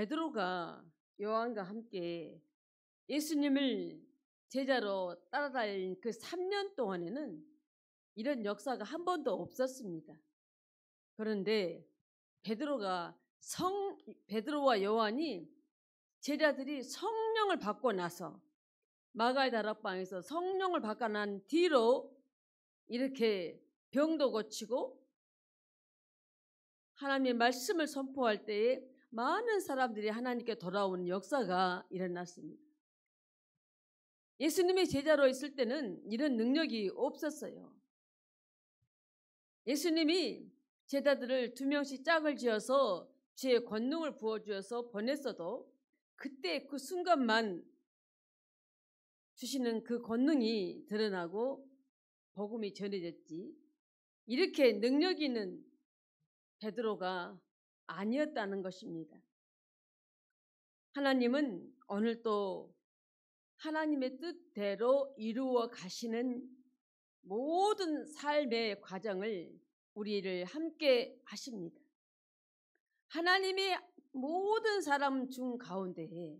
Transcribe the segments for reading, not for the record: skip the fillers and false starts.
베드로가 요한과 함께 예수님을 제자로 따라다닌 그 3년 동안에는 이런 역사가 한 번도 없었습니다. 그런데 베드로와 요한이 제자들이 성령을 받고 나서 마가의 다락방에서 성령을 받고 난 뒤로 이렇게 병도 고치고 하나님의 말씀을 선포할 때에 많은 사람들이 하나님께 돌아오는 역사가 일어났습니다. 예수님의 제자로 있을 때는 이런 능력이 없었어요. 예수님이 제자들을 2명씩 짝을 지어서 주의 권능을 부어주어서 보냈어도 그때 그 순간만 주시는 그 권능이 드러나고 복음이 전해졌지, 이렇게 능력 있는 베드로가 아니었다는 것입니다. 하나님은 오늘도 하나님의 뜻대로 이루어 가시는 모든 삶의 과정을 우리를 함께 하십니다. 하나님의 모든 사람 중 가운데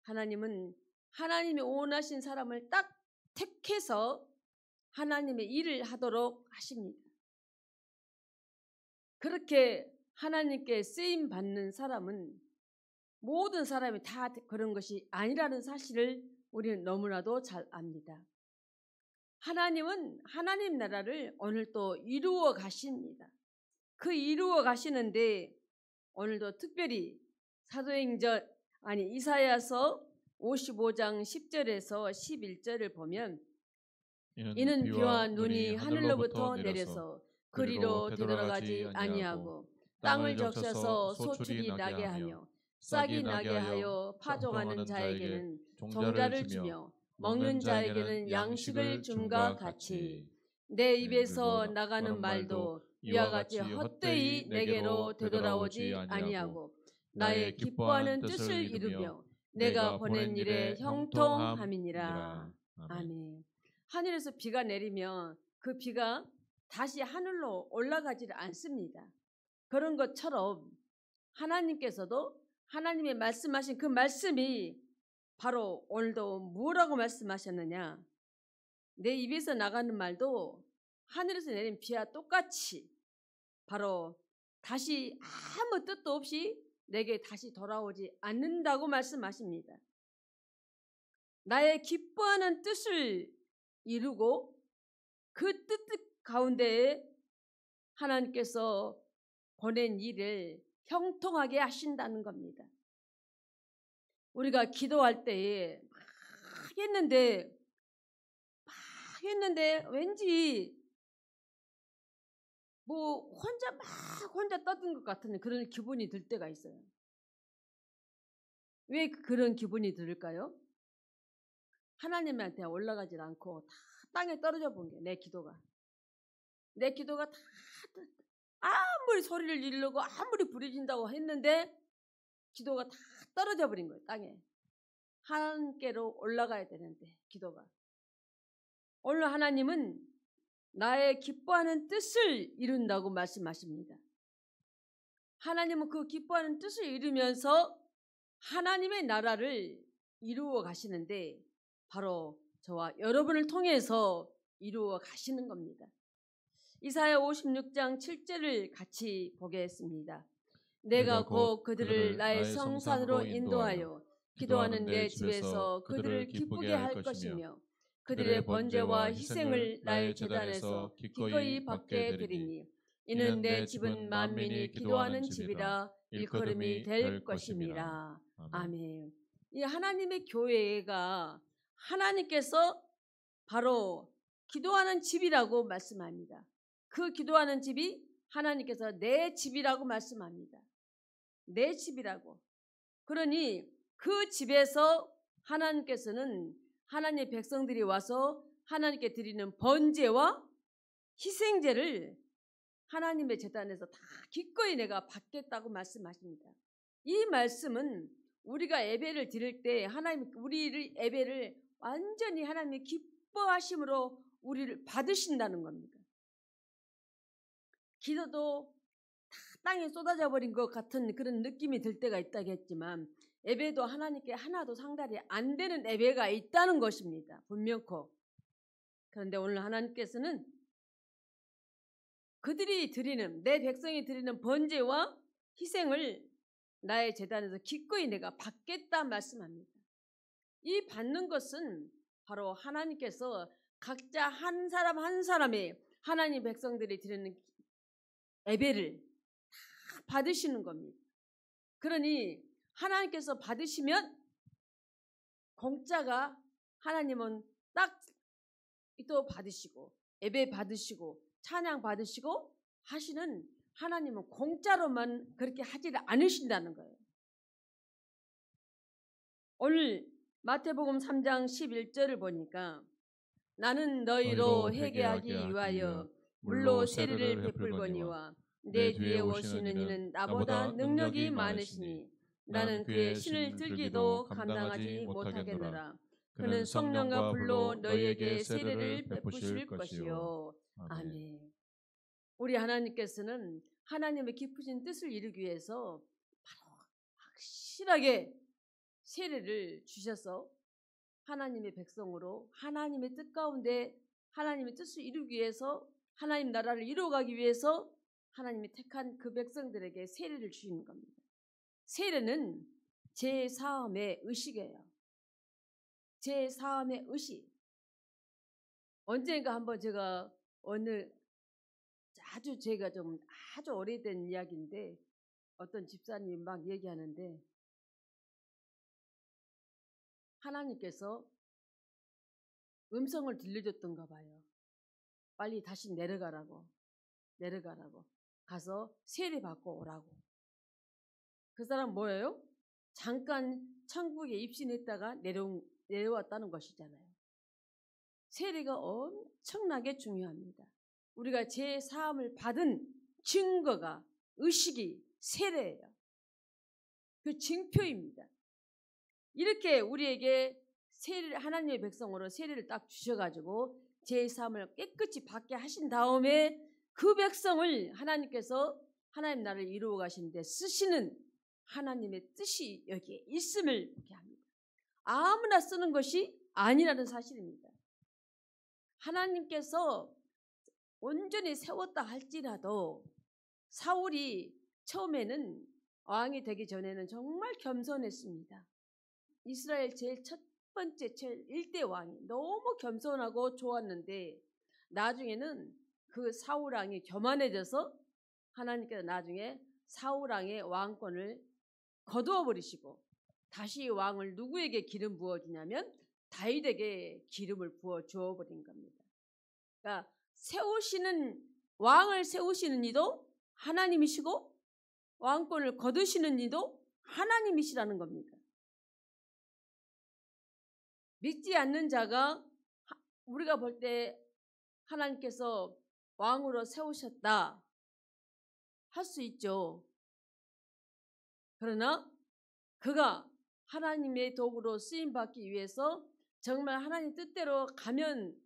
하나님은 하나님이 원하신 사람을 딱 택해서 하나님의 일을 하도록 하십니다. 그렇게 하나님께 쓰임 받는 사람은 모든 사람이 다 그런 것이 아니라는 사실을 우리는 너무나도 잘 압니다. 하나님은 하나님 나라를 오늘 또 이루어 가십니다. 그 이루어 가시는데 오늘도 특별히 이사야서 55장 10절에서 11절을 보면 이는 비와 눈이 하늘로부터 내려서 그리로 되돌아가지 아니하고 땅을 적셔서 소출이 나게 하며 싹이 나게 하여 파종하는 자에게는 종자를 주며 먹는 자에게는 양식을 줌과 같이 내 입에서 나가는 말도 이와 같이 헛되이 내게로 되돌아오지 아니하고 나의 기뻐하는 뜻을 이루며 내가 보낸 일에 형통함이니라. 아멘. 하늘에서 비가 내리면 그 비가 다시 하늘로 올라가지를 않습니다. 그런 것처럼 하나님께서도 하나님의 말씀하신 그 말씀이 바로 오늘도 뭐라고 말씀하셨느냐, 내 입에서 나가는 말도 하늘에서 내린 비와 똑같이 바로 다시 아무 뜻도 없이 내게 다시 돌아오지 않는다고 말씀하십니다. 나의 기뻐하는 뜻을 이루고 그 뜻 가운데에 하나님께서 보낸 일을 형통하게 하신다는 겁니다. 우리가 기도할 때에 막 했는데 왠지 혼자 떠든 것 같은 그런 기분이 들 때가 있어요. 왜 그런 기분이 들을까요? 하나님한테 올라가질 않고 다 땅에 떨어져 본 게 내 기도가 다 아무리 소리를 지르고 아무리 부르진다고 했는데 기도가 다 떨어져 버린 거예요. 땅에. 하나님께로 올라가야 되는데 기도가. 오늘 하나님은 나의 기뻐하는 뜻을 이룬다고 말씀하십니다. 하나님은 그 기뻐하는 뜻을 이루면서 하나님의 나라를 이루어 가시는데 바로 저와 여러분을 통해서 이루어 가시는 겁니다. 이사야 56장 7절을 같이 보겠습니다. 내가 곧 그들을 나의 성산으로 인도하여 기도하는 내 집에서 그들을 기쁘게 할 것이며 그들의 번제와 희생을 나의 제단에서 기꺼이 받게 되리니 이는 내 집은 만민이 기도하는 집이라 일컬음이 될 것임이라. 아멘. 이 하나님의 교회가 하나님께서 바로 기도하는 집이라고 말씀합니다. 그 기도하는 집이 하나님께서 내 집이라고 말씀합니다. 내 집이라고. 그러니 그 집에서 하나님께서는 하나님의 백성들이 와서 하나님께 드리는 번제와 희생제를 하나님의 제단에서 다 기꺼이 내가 받겠다고 말씀하십니다. 이 말씀은 우리가 예배를 드릴 때 하나님 우리를 예배를 완전히 하나님의 기뻐하심으로 우리를 받으신다는 겁니다. 기도도 다 땅에 쏟아져 버린 것 같은 그런 느낌이 들 때가 있다고 했지만 예배도 하나님께 하나도 상달이 안 되는 예배가 있다는 것입니다. 분명코. 그런데 오늘 하나님께서는 그들이 드리는 내 백성이 드리는 번제와 희생을 나의 제단에서 기꺼이 내가 받겠다 말씀합니다. 이 받는 것은 바로 하나님께서 각자 한 사람 한 사람의 하나님 백성들이 드리는 예배를 다 받으시는 겁니다. 그러니 하나님께서 받으시면 공짜가 하나님은 딱 또 받으시고 예배 받으시고 찬양 받으시고 하시는 하나님은 공짜로만 그렇게 하지를 않으신다는 거예요. 오늘 마태복음 3장 11절을 보니까 나는 너희로 회개하기 위하여 물로 세례를 베풀거니와 내 뒤에 오시는 이는 나보다 능력이 많으시니 나는 그의 신을 들기도 감당하지 못하겠노라. 그는 성령과 불로 너희에게 세례를 베푸실 것이요. 아멘. 우리 하나님께서는 하나님의 깊으신 뜻을 이루기 위해서 바로 확실하게 세례를 주셔서 하나님의 백성으로 하나님의 뜻 가운데 하나님의 뜻을 이루기 위해서 하나님 나라를 이루어가기 위해서 하나님이 택한 그 백성들에게 세례를 주시는 겁니다. 세례는 제4함의 의식이에요. 제4함의 의식. 언젠가 한번 제가 어느 제가 좀 아주 오래된 이야기인데 어떤 집사님이 막 얘기하는데 하나님께서 음성을 들려줬던가 봐요. 빨리 다시 내려가라고 가서 세례 받고 오라고. 그 사람 뭐예요? 잠깐 천국에 입신했다가 내려왔다는 것이잖아요. 세례가 엄청나게 중요합니다. 우리가 제4함을 받은 증거가 의식이 세례예요. 그 징표입니다. 이렇게 우리에게 세례를 하나님의 백성으로 세례를 딱 주셔가지고 제3을 깨끗이 받게 하신 다음에 그 백성을 하나님께서 하나님 나라를 이루어 가시는데 쓰시는 하나님의 뜻이 여기에 있음을 보게 합니다. 아무나 쓰는 것이 아니라는 사실입니다. 하나님께서 온전히 세웠다 할지라도 사울이 처음에는 왕이 되기 전에는 정말 겸손했습니다. 이스라엘 제일 첫 번째 제일 1대 왕이 너무 겸손하고 좋았는데 나중에는 그 사울 왕이 교만해져서 하나님께서 나중에 사울 왕의 왕권을 거두어 버리시고 다시 왕을 누구에게 기름 부어 주냐면 다윗에게 기름을 부어 주어 버린 겁니다. 그러니까 왕을 세우시는 이도 하나님이시고 왕권을 거두시는 이도 하나님이시라는 겁니다. 믿지 않는 자가 우리가 볼 때 하나님께서 왕으로 세우셨다 할 수 있죠. 그러나 그가 하나님의 도구로 쓰임받기 위해서 정말 하나님 뜻대로 가면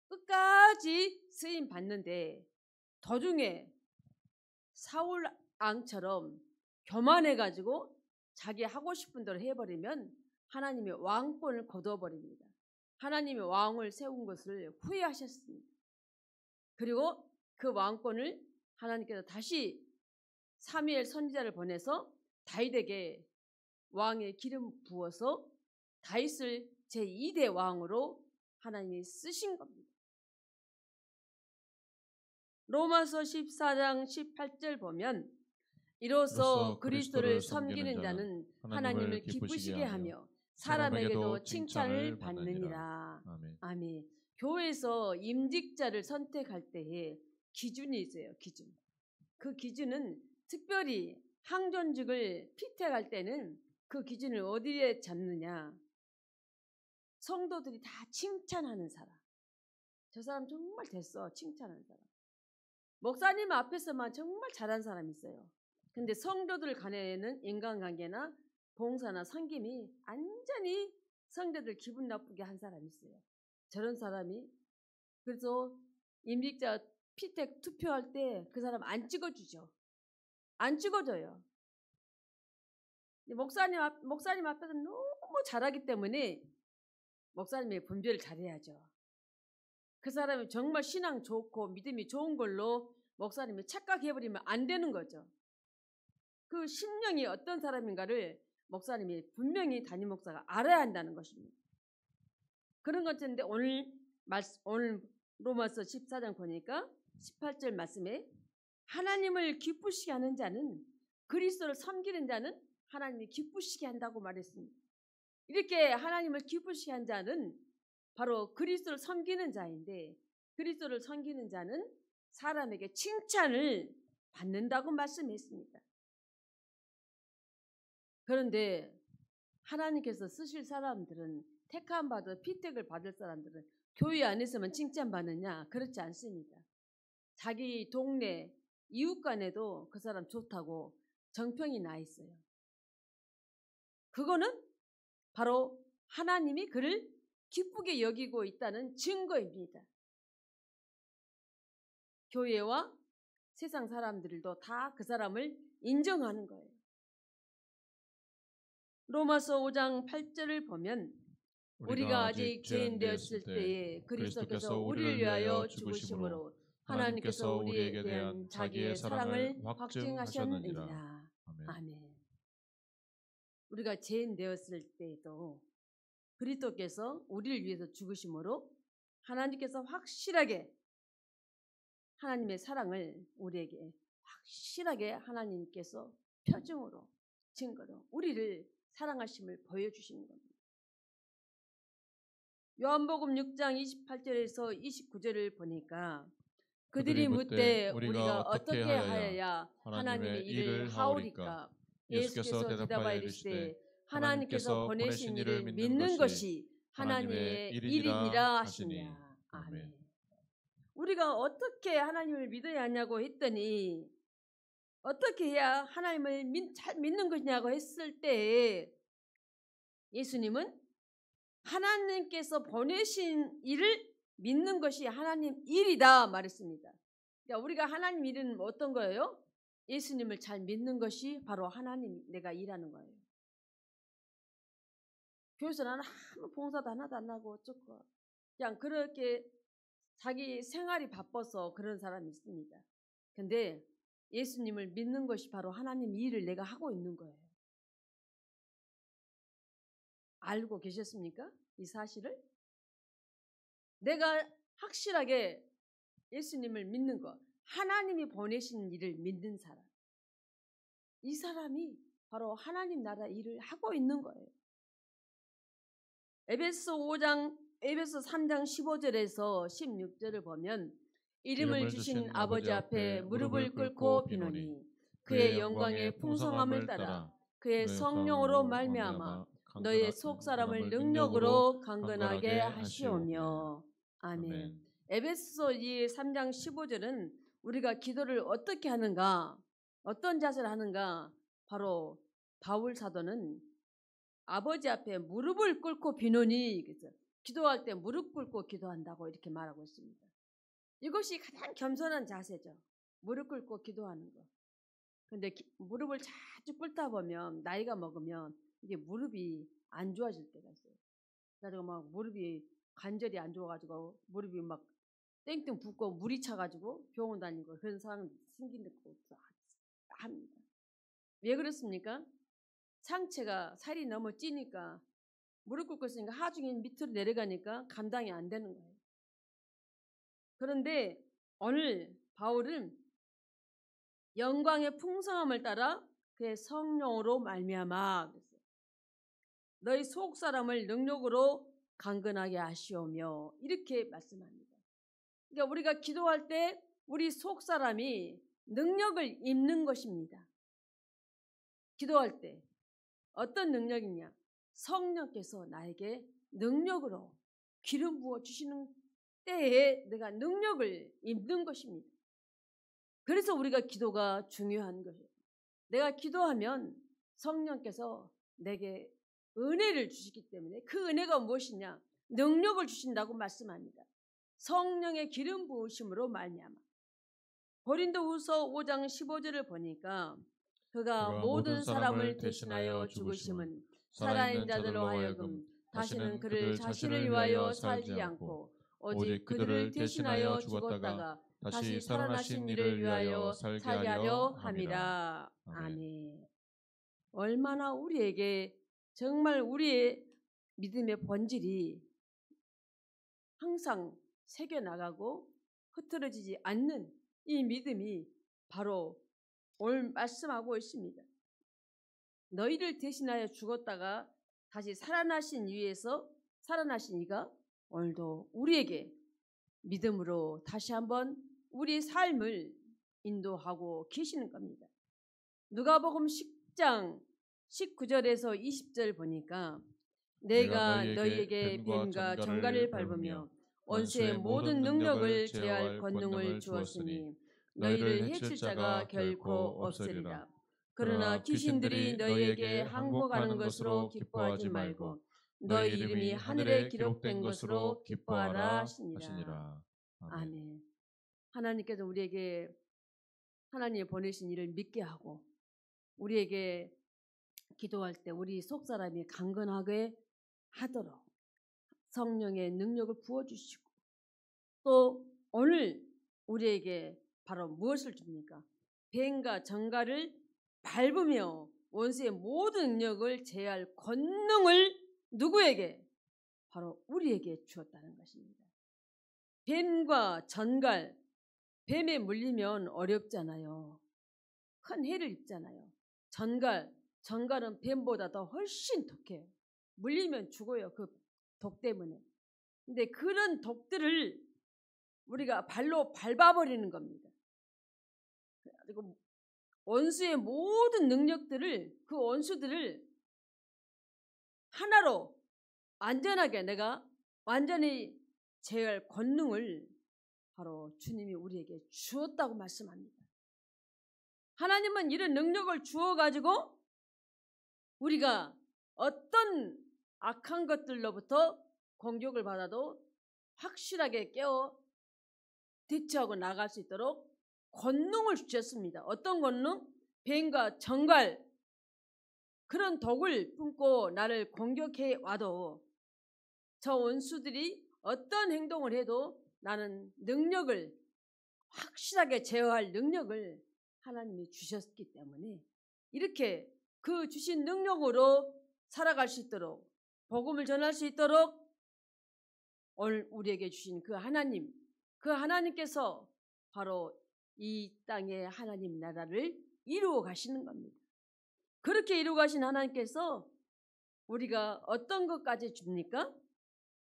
끝까지 쓰임받는데 도중에 사울 왕처럼 교만해가지고 자기 하고 싶은 대로 해버리면 하나님의 왕권을 거둬버립니다. 하나님의 왕을 세운 것을 후회하셨습니다. 그리고 그 왕권을 하나님께서 다시 사무엘 선지자를 보내서 다윗에게 왕의 기름 부어서 다윗을 제2대 왕으로 하나님이 쓰신 겁니다. 로마서 14장 18절 보면 이로써 그리스도를 섬기는 자는 하나님을 기쁘시게 하며 사람에게도 칭찬을 받느니라. 아멘. 교회에서 임직자를 선택할 때에 기준이 있어요. 기준. 그 기준은 특별히 항존직을 피택할 때는 그 기준을 어디에 잡느냐. 성도들이 다 칭찬하는 사람. 저 사람 정말 됐어. 칭찬하는 사람. 목사님 앞에서만 정말 잘한 사람이 있어요. 근데 성도들 간에는 인간관계나 봉사나 섬김이 완전히 성도들 기분 나쁘게 한 사람이 있어요. 저런 사람이 그래서 임직자 피택 투표할 때 그 사람 안 찍어주죠. 안 찍어줘요. 목사님 앞에서 너무 잘하기 때문에 목사님의 분별을 잘해야죠. 그 사람이 정말 신앙 좋고 믿음이 좋은 걸로 목사님이 착각해버리면 안 되는 거죠. 그 심령이 어떤 사람인가를 목사님이 분명히 담임 목사가 알아야 한다는 것입니다. 그런 것인데 오늘 로마서 14장 보니까 18절 말씀에 하나님을 기쁘시게 하는 자는, 그리스도를 섬기는 자는 하나님이 기쁘시게 한다고 말했습니다. 이렇게 하나님을 기쁘시게 한 자는 바로 그리스도를 섬기는 자인데, 그리스도를 섬기는 자는 사람에게 칭찬을 받는다고 말씀했습니다. 그런데 하나님께서 쓰실 사람들은, 택함 받아 피택을 받을 사람들은 교회 안에서만 칭찬받느냐? 그렇지 않습니다. 자기 동네 이웃 간에도 그 사람 좋다고 정평이 나 있어요. 그거는 바로 하나님이 그를 기쁘게 여기고 있다는 증거입니다. 교회와 세상 사람들도 다 그 사람을 인정하는 거예요. 로마서 5장 8절을 보면 우리가 아직 죄인 되었을 때에 그리스도께서 우리를 위하여 죽으심으로 하나님께서 우리에 대한 자기의 사랑을 확증하셨느니라. 아멘. 우리가 죄인 되었을 때에도 그리스도께서 우리를 위해서 죽으심으로 하나님께서 확실하게 하나님의 사랑을 우리에게 확실하게 하나님께서 표징으로, 증거로 우리를 사랑하심을 보여주시는 겁니다. 요한복음 6장 28절에서 29절을 보니까 그들이 묻되 우리가 어떻게 하여야 하나님의 일을 하오리까? 예수께서 대답하여 이르시되 하나님께서 보내신 일을 믿는 것이 하나님의 일이니라 하시니라. 아멘. 우리가 어떻게 하나님을 믿어야 하냐고 했더니, 어떻게 해야 하나님을 잘 믿는 것이냐고 했을 때 예수님은 하나님께서 보내신 일을 믿는 것이 하나님 일이다 말했습니다. 그러니까 우리가 하나님 일은 어떤 거예요? 예수님을 잘 믿는 것이 바로 하나님 내가 일하는 거예요. 교회에서 나는 아무 봉사도 하나도 안 하고 어쩌고 그냥 그렇게 자기 생활이 바빠서 그런 사람이 있습니다. 근데 예수님을 믿는 것이 바로 하나님 일을 내가 하고 있는 거예요. 알고 계셨습니까? 이 사실을? 내가 확실하게 예수님을 믿는 것, 하나님이 보내신 일을 믿는 사람, 이 사람이 바로 하나님 나라 일을 하고 있는 거예요. 에베소 3장 15절에서 16절을 보면 이름을 주신 아버지 앞에 무릎을 꿇고 비노니 그의 영광의 풍성함을 따라 그의 성령으로 말미암아 너의 속사람을 능력으로 강건하게 하시오며. 아멘. 에베소 3장 15절은 우리가 기도를 어떻게 하는가, 어떤 자세를 하는가, 바로 바울 사도는 아버지 앞에 무릎을 꿇고 비노니, 기도할 때 무릎 꿇고 기도한다고 이렇게 말하고 있습니다. 이것이 가장 겸손한 자세죠. 무릎 꿇고 기도하는 거. 근데 무릎을 자주 꿇다 보면 나이가 먹으면 이게 무릎이 안 좋아질 때가 있어요. 그래가지고 막 무릎이 관절이 안 좋아가지고 무릎이 막 땡땡 붓고 물이 차가지고 병원 다니고 그런 상황이 생긴다고 합니다. 왜 그렇습니까? 상체가 살이 너무 찌니까 무릎 꿇고 있으니까 하중이 밑으로 내려가니까 감당이 안 되는 거예요. 그런데 오늘 바울은 영광의 풍성함을 따라 그의 성령으로 말미암아 너희 속 사람을 능력으로 강건하게 하시오며 이렇게 말씀합니다. 그러니까 우리가 기도할 때 우리 속 사람이 능력을 입는 것입니다. 기도할 때 어떤 능력이냐? 성령께서 나에게 능력으로 기름 부어 주시는 때에 내가 능력을 입는 것입니다. 그래서 우리가 기도가 중요한 것이에요. 내가 기도하면 성령께서 내게 은혜를 주시기 때문에 그 은혜가 무엇이냐? 능력을 주신다고 말씀합니다. 성령의 기름 부으심으로 말미암아 고린도후서 5장 15절을 보니까 그가 모든 사람을 대신하여 죽으심은 살아있는 자들로 하여금 다시는 그를 자신을 위하여 살지 않고 오직 그들을 대신하여 죽었다가 다시 살아나신 이를 위하여 살게 하려 함이라. 아멘. 얼마나 우리에게 정말 우리의 믿음의 본질이 항상 새겨나가고 흐트러지지 않는 이 믿음이 바로 오늘 말씀하고 있습니다. 너희를 대신하여 죽었다가 다시 살아나신 이가 오늘도 우리에게 믿음으로 다시 한번 우리 삶을 인도하고 계시는 겁니다. 누가복음 10장 19절에서 20절 보니까 내가 너희에게 뱀과 정갈을 밟으며 원수의 모든 능력을 제할 권능을 주었으니 너희를 해칠 자가 결코 없으리라. 그러나 귀신들이 너희에게 항복하는 것으로 기뻐하지 말고 너희 이름이 하늘에 기록된 것으로 기뻐하라 하시니라. 아멘. 하나님께서 우리에게 하나님이 보내신 일을 믿게 하고 우리에게 기도할 때 우리 속사람이 강건하게 하도록 성령의 능력을 부어주시고 또 오늘 우리에게 바로 무엇을 줍니까? 뱀과 정갈을 밟으며 원수의 모든 능력을 제할 권능을 누구에게? 바로 우리에게 주었다는 것입니다. 뱀과 전갈, 뱀에 물리면 어렵잖아요. 큰 해를 입잖아요. 전갈은 뱀보다 더 훨씬 독해요. 물리면 죽어요. 그 독 때문에. 근데 그런 독들을 우리가 발로 밟아버리는 겁니다. 그리고 원수의 모든 능력들을 그 원수들을 하나로 안전하게 내가 완전히 제할 권능을 바로 주님이 우리에게 주었다고 말씀합니다. 하나님은 이런 능력을 주어가지고 우리가 어떤 악한 것들로부터 공격을 받아도 확실하게 깨어 대처하고 나갈 수 있도록 권능을 주셨습니다. 어떤 권능? 뱀과 정갈 그런 독을 품고 나를 공격해 와도 저 원수들이 어떤 행동을 해도 나는 능력을 확실하게 제어할 능력을 하나님이 주셨기 때문에 이렇게 그 주신 능력으로 살아갈 수 있도록 복음을 전할 수 있도록 오늘 우리에게 주신 그 하나님께서 바로 이 땅의 하나님 나라를 이루어 가시는 겁니다. 그렇게 이루어 가신 하나님께서 우리가 어떤 것까지 줍니까?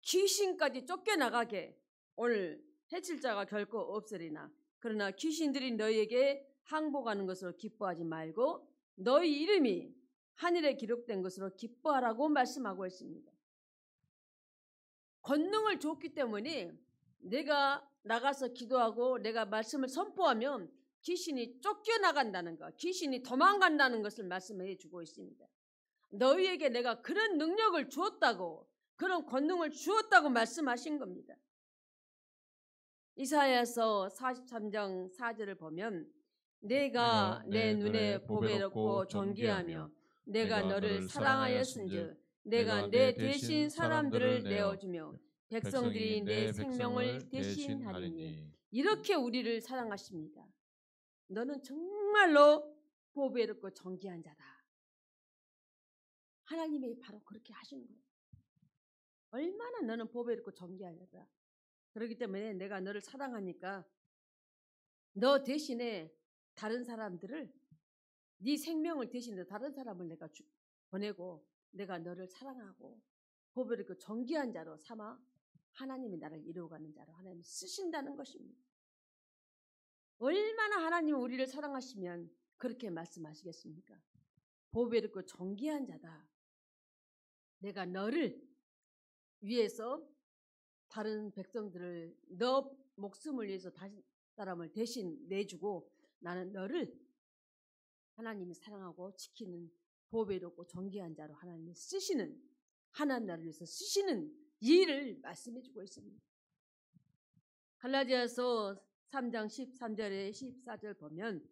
귀신까지 쫓겨나가게 오늘 해칠 자가 결코 없으리나 그러나 귀신들이 너희에게 항복하는 것으로 기뻐하지 말고 너희 이름이 하늘에 기록된 것으로 기뻐하라고 말씀하고 있습니다. 권능을 줬기 때문에 내가 나가서 기도하고 내가 말씀을 선포하면 귀신이 쫓겨나간다는 것, 귀신이 도망간다는 것을 말씀해 주고 있습니다. 너희에게 내가 그런 능력을 주었다고 그런 권능을 주었다고 말씀하신 겁니다. 이사야서 43장 4절을 보면 내가 내 눈에 보배롭고 존귀하며 내가 너를 사랑하였은즉 내가 내 대신 사람들을 내어주며 백성들이 내 생명을 대신하리니 이렇게 우리를 사랑하십니다. 너는 정말로 보배롭고 존귀한 자다. 하나님이 바로 그렇게 하시는 거예요. 얼마나 너는 보배롭고 존귀한 자다. 그렇기 때문에 내가 너를 사랑하니까 너 대신에 다른 사람들을 네 생명을 대신해 다른 사람을 내가 보내고 내가 너를 사랑하고 보배롭고 존귀한 자로 삼아 하나님이 나를 이루어가는 자로 하나님이 쓰신다는 것입니다. 얼마나 하나님이 우리를 사랑하시면 그렇게 말씀하시겠습니까? 보배롭고 존귀한 자다. 내가 너를 위해서 다른 백성들을 너 목숨을 위해서 다른 사람을 대신 내주고 나는 너를 하나님이 사랑하고 지키는 보배롭고 존귀한 자로 하나님이 쓰시는 하나님 나라를 위해서 쓰시는 이 일을 말씀해 주고 있습니다. 갈라디아서 3장 13절에 14절 보면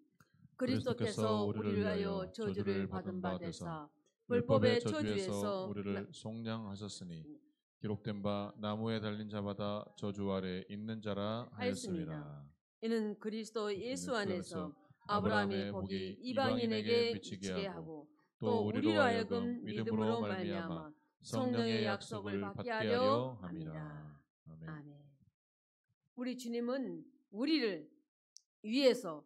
그리스도께서 우리를 위하여 저주를 받은 바 되사 불법의 저주에서 우리를 속량하셨으니 기록된 바 나무에 달린 자마다 저주 아래 있는 자라 하였습니다. 이는 그리스도 예수 안에서 아브라함의 복이 이방인에게 미치게 하고 또 우리로 하여금 믿음으로 말미암아 성령의 약속을 받게 하려 함이라. 아멘. 우리 주님은 우리를 위해서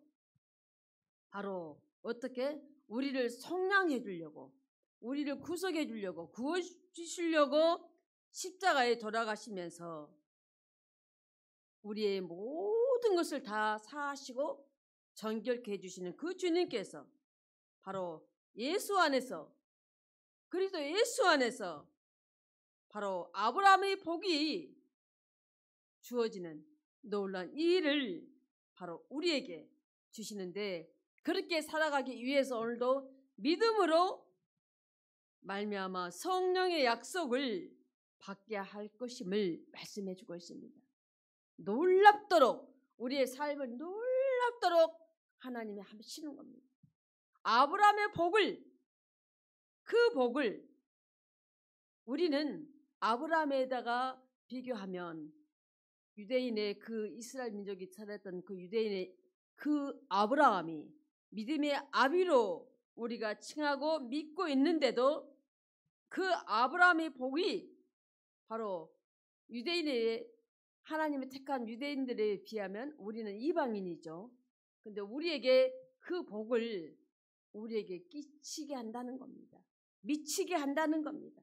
바로 어떻게 우리를 속량해 주려고, 우리를 구속해 주려고, 구원 주시려고 십자가에 돌아가시면서 우리의 모든 것을 다 사하시고 정결케 해주시는 그 주님께서 바로 예수 안에서, 그리스도 예수 안에서 바로 아브라함의 복이 주어지는 놀라운 이 일을 바로 우리에게 주시는데, 그렇게 살아가기 위해서 오늘도 믿음으로 말미암아 성령의 약속을 받게 할 것임을 말씀해 주고 있습니다. 놀랍도록, 우리의 삶을 놀랍도록 하나님이 하시는 겁니다. 아브라함의 복을, 그 복을 우리는 아브라함에다가 비교하면 유대인의 그 이스라엘 민족이 살았던 그 유대인의 그 아브라함이 믿음의 아비로 우리가 칭하고 믿고 있는데도 그 아브라함의 복이 바로 유대인의, 하나님의 택한 유대인들에 비하면 우리는 이방인이죠. 근데 우리에게 그 복을 우리에게 끼치게 한다는 겁니다. 미치게 한다는 겁니다.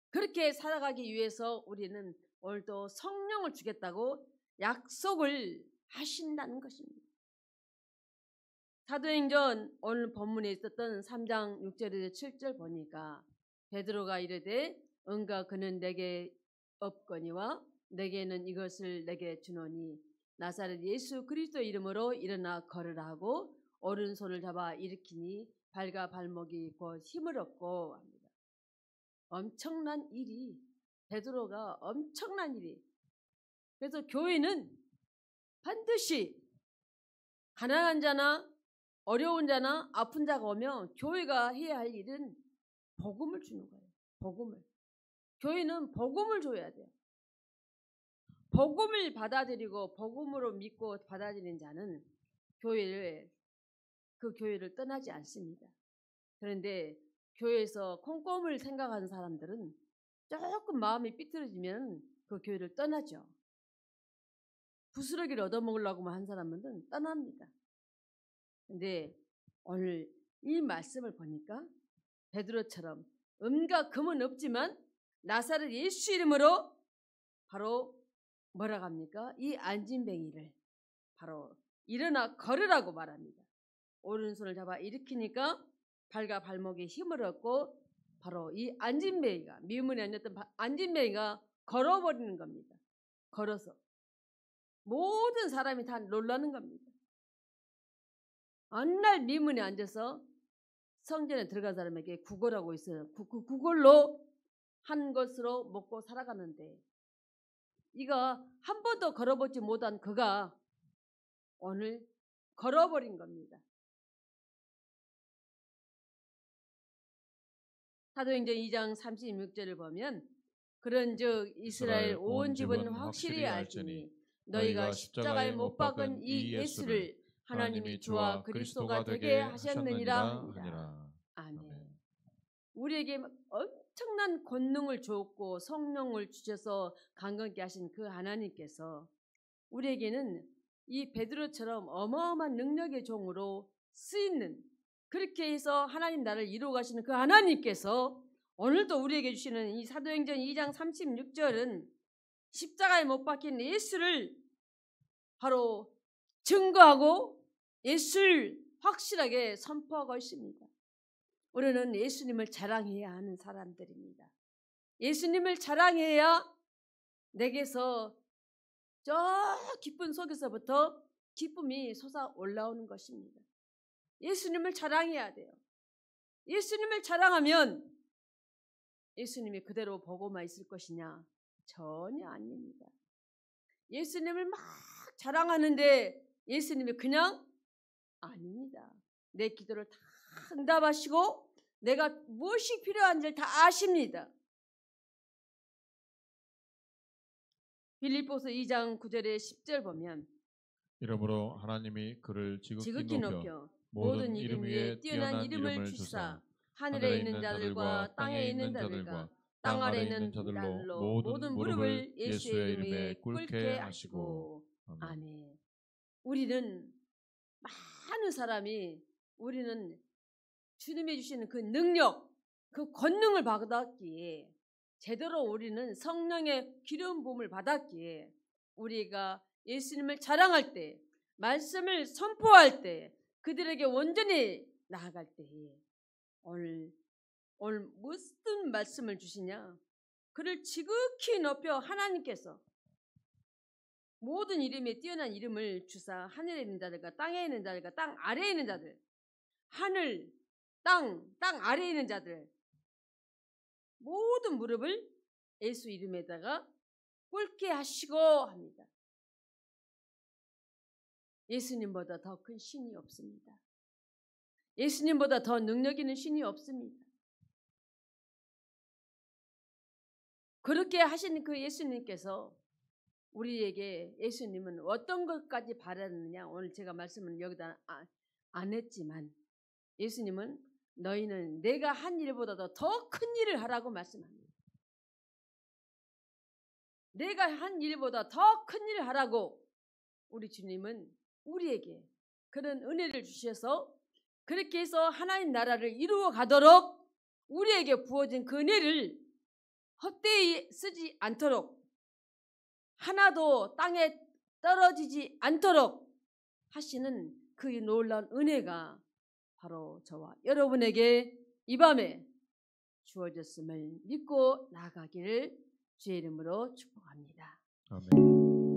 그렇게 살아가기 위해서 우리는 오늘도 성령을 주겠다고 약속을 하신다는 것입니다. 사도행전 오늘 본문에 있었던 3장 6절에서 7절 보니까 베드로가 이르되 응가 그는 내게 없거니와 내게는 이것을 내게 주노니 나사렛 예수 그리스도 이름으로 일어나 걸으라 하고 오른손을 잡아 일으키니 발과 발목이 곧 힘을 얻고 합니다. 엄청난 일이, 베드로가 엄청난 일이. 그래서 교회는 반드시 가난한 자나 어려운 자나 아픈 자가 오면 교회가 해야 할 일은 복음을 주는 거예요. 복음을. 교회는 복음을 줘야 돼요. 복음을 받아들이고 복음으로 믿고 받아들이는 자는 그 교회를 떠나지 않습니다. 그런데 교회에서 콩고물 생각하는 사람들은 조금 마음이 삐뚤어지면 그 교회를 떠나죠. 부스러기를 얻어먹으려고만 한 사람은 떠납니다. 근데 오늘 이 말씀을 보니까 베드로처럼 은과 금은 없지만 나사렛 예수 이름으로 바로 뭐라고 합니까? 이 안진뱅이를 바로 일어나 걸으라고 말합니다. 오른손을 잡아 일으키니까 발과 발목에 힘을 얻고 바로 이 안진뱅이가, 미문에 앉았던 안진뱅이가 걸어버리는 겁니다. 걸어서 모든 사람이 다 놀라는 겁니다. 어느 날 미문에 앉아서 성전에 들어간 사람에게 구걸하고 있어요. 구걸로 한 것으로 먹고 살아가는데 이거 한 번도 걸어보지 못한 그가 오늘 걸어버린 겁니다. 사도행전 2장 36절을 보면 그런즉 이스라엘 온 집은 확실히 알지니 너희가 십자가에 못 박은 이 예수를 하나님이 주와 그리스도가 되게 하셨느니라 하니라. 아멘. 우리에게 엄청난 권능을 주었고 성령을 주셔서 강건케 하신 그 하나님께서 우리에게는 이 베드로처럼 어마어마한 능력의 종으로 쓰이는, 그렇게 해서 하나님 나라를 이루어 가시는 그 하나님께서 오늘도 우리에게 주시는 이 사도행전 2장 36절은 십자가에 못 박힌 예수를 바로 증거하고 예수를 확실하게 선포하고 있습니다. 우리는 예수님을 자랑해야 하는 사람들입니다. 예수님을 자랑해야 내게서 저 기쁜 속에서부터 기쁨이 솟아 올라오는 것입니다. 예수님을 자랑해야 돼요. 예수님을 자랑하면 예수님이 그대로 보고만 있을 것이냐? 전혀 아닙니다. 예수님을 막 자랑하는데 예수님이 그냥 아닙니다. 내 기도를 다 응답하시고 내가 무엇이 필요한지를 다 아십니다. 빌립보서 2장 9절에 10절 보면 이러므로 하나님이 그를 지극히 높여 모든 이름 위에 뛰어난 이름을 주사 하늘에 있는 자들과 땅에 있는 자들과 땅 아래 있는 자들로 모든 무릎을 예수의 이름에 꿇게 하시고. 아멘. 우리는 많은 사람이 우리는 주님이 주시는 그 능력, 그 권능을 받았기에 제대로 우리는 성령의 기름 부음을 받았기에 우리가 예수님을 자랑할 때, 말씀을 선포할 때, 그들에게 온전히 나아갈 때에 오늘 무슨 말씀을 주시냐? 그를 지극히 높여 하나님께서 모든 이름에 뛰어난 이름을 주사 하늘에 있는 자들과 땅에 있는 자들과 땅 아래에 있는 자들, 하늘, 땅 아래에 있는 자들 모든 무릎을 예수 이름에다가 꿇게 하시고 합니다. 예수님보다 더 큰 신이 없습니다. 예수님보다 더 능력 있는 신이 없습니다. 그렇게 하신 그 예수님께서 우리에게 예수님은 어떤 것까지 바라느냐, 오늘 제가 말씀을 여기다 안 했지만 예수님은 너희는 내가 한 일보다도 더 큰 일을 하라고 말씀합니다. 내가 한 일보다 더 큰 일을 하라고 우리 주님은 우리에게 그런 은혜를 주셔서 그렇게 해서 하나님 나라를 이루어 가도록 우리에게 부어진 그 은혜를 헛되이 쓰지 않도록 하나도 땅에 떨어지지 않도록 하시는 그 놀라운 은혜가 바로 저와 여러분에게 이 밤에 주어졌음을 믿고 나아가기를 주의 이름으로 축복합니다. 아멘.